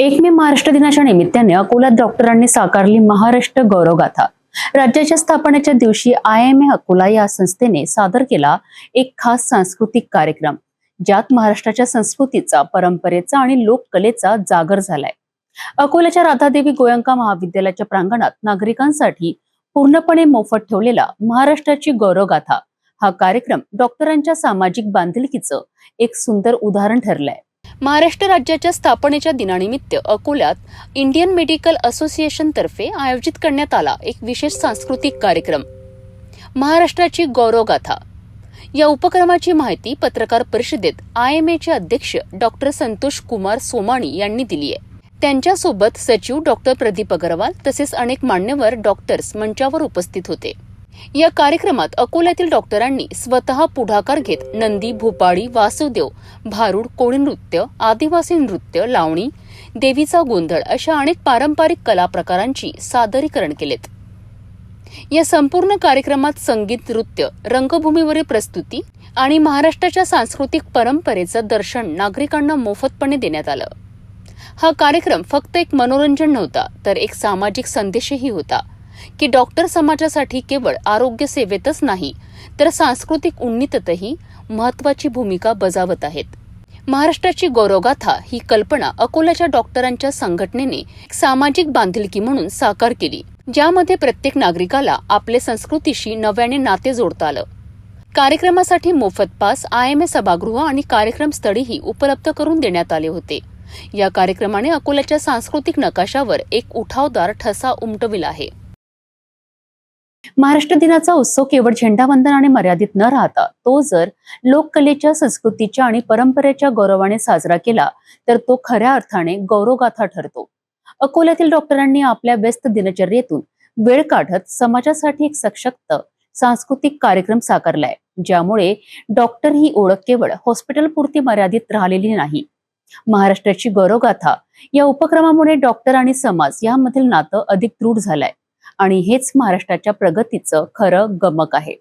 1 मे महाराष्ट्र दिनाच्या निमित्ताने अकोल्यात डॉक्टरांनी साकारली महाराष्ट्र गौरवगाथा। राज्याच्या स्थापनेच्या दिवशी IIMA अकोला या संस्थेने सादर केला एक खास सांस्कृतिक कार्यक्रम, ज्यात महाराष्ट्राच्या संस्कृतीचा, परंपरेचा आणि लोककलेचा जागर झालाय। अकोल्याच्या राधादेवी गोयंका महाविद्यालयाच्या प्रांगणात नागरिकांसाठी पूर्णपणे मोफत ठेवलेला महाराष्ट्राची गौरवगाथा हा कार्यक्रम डॉक्टरांच्या सामाजिक बांधिलकीचं एक सुंदर उदाहरण ठरलंय। महाराष्ट्र राज्याच्या स्थापनेच्या दिनानिमित्त अकोल्यात इंडियन मेडिकल असोसिएशन तर्फे आयोजित करण्यात आला एक विशेष सांस्कृतिक कार्यक्रम, महाराष्ट्राची गौरवगाथा। या उपक्रमाची माहिती पत्रकार परिषदेत IIMAचे अध्यक्ष डॉक्टर संतोष कुमार सोमाणी यांनी दिली आहे। त्यांच्यासोबत सचिव डॉक्टर प्रदीप अग्रवाल तसेच अनेक मान्यवर डॉक्टर्स मंचावर उपस्थित होते। या कार्यक्रमात अकोल्यातील डॉक्टरांनी स्वतः पुढाकार घेत नंदी, भूपाळी, वासुदेव, भारूड, कोळी नृत्य, आदिवासी नृत्य, लावणी, देवीचा गोंधळ अशा अनेक पारंपरिक कला प्रकारांची सादरीकरण केलेत। या संपूर्ण कार्यक्रमात संगीत, नृत्य, रंगभूमीवरील प्रस्तुती आणि महाराष्ट्राच्या सांस्कृतिक परंपरेचं दर्शन नागरिकांना मोफतपणे देण्यात आलं। हा कार्यक्रम फक्त एक मनोरंजन नव्हता, तर एक सामाजिक संदेशही होता की डॉक्टर समाजासाठी केवळ आरोग्य सेवेतच नाही, तर सांस्कृतिक उन्नतीतही महत्वाची भूमिका बजावत आहेत। महाराष्ट्राची गौरवगाथा ही कल्पना अकोल्याच्या डॉक्टरांच्या संघटनेने सामाजिक बांधिलकी म्हणून साकार केली, ज्यामध्ये प्रत्येक नागरिकाला आपले संस्कृतीशी नव्याने नाते जोडता आलं। कार्यक्रमासाठी मोफत पास, IIMA सभागृह आणि कार्यक्रम स्थळीही उपलब्ध करून देण्यात आले होते। या कार्यक्रमाने अकोल्याच्या सांस्कृतिक नकाशावर एक उठावदार ठसा उमटविला आहे। महाराष्ट्र दिनाचा उत्सव केवळ झेंडावंदनाने मर्यादित न राहता तो जर लोककलेच्या, संस्कृतीच्या आणि परंपरेच्या गौरवाने साजरा केला तर तो खऱ्या अर्थाने गौरवगाथा ठरतो। अकोल्यातील डॉक्टरांनी आपल्या व्यस्त दिनचर्येतून वेळ काढत समाजासाठी एक सशक्त सांस्कृतिक कार्यक्रम साकारलाय, ज्यामुळे डॉक्टर ही ओळख केवळ हॉस्पिटलपुरती मर्यादित राहिलेली नाही। महाराष्ट्राची गौरवगाथा या उपक्रमामुळे डॉक्टर आणि समाज यामधील नातं अधिक दृढ झालंय आणि हेच महाराष्ट्राच्या प्रगतीचं खरं गमक आहे।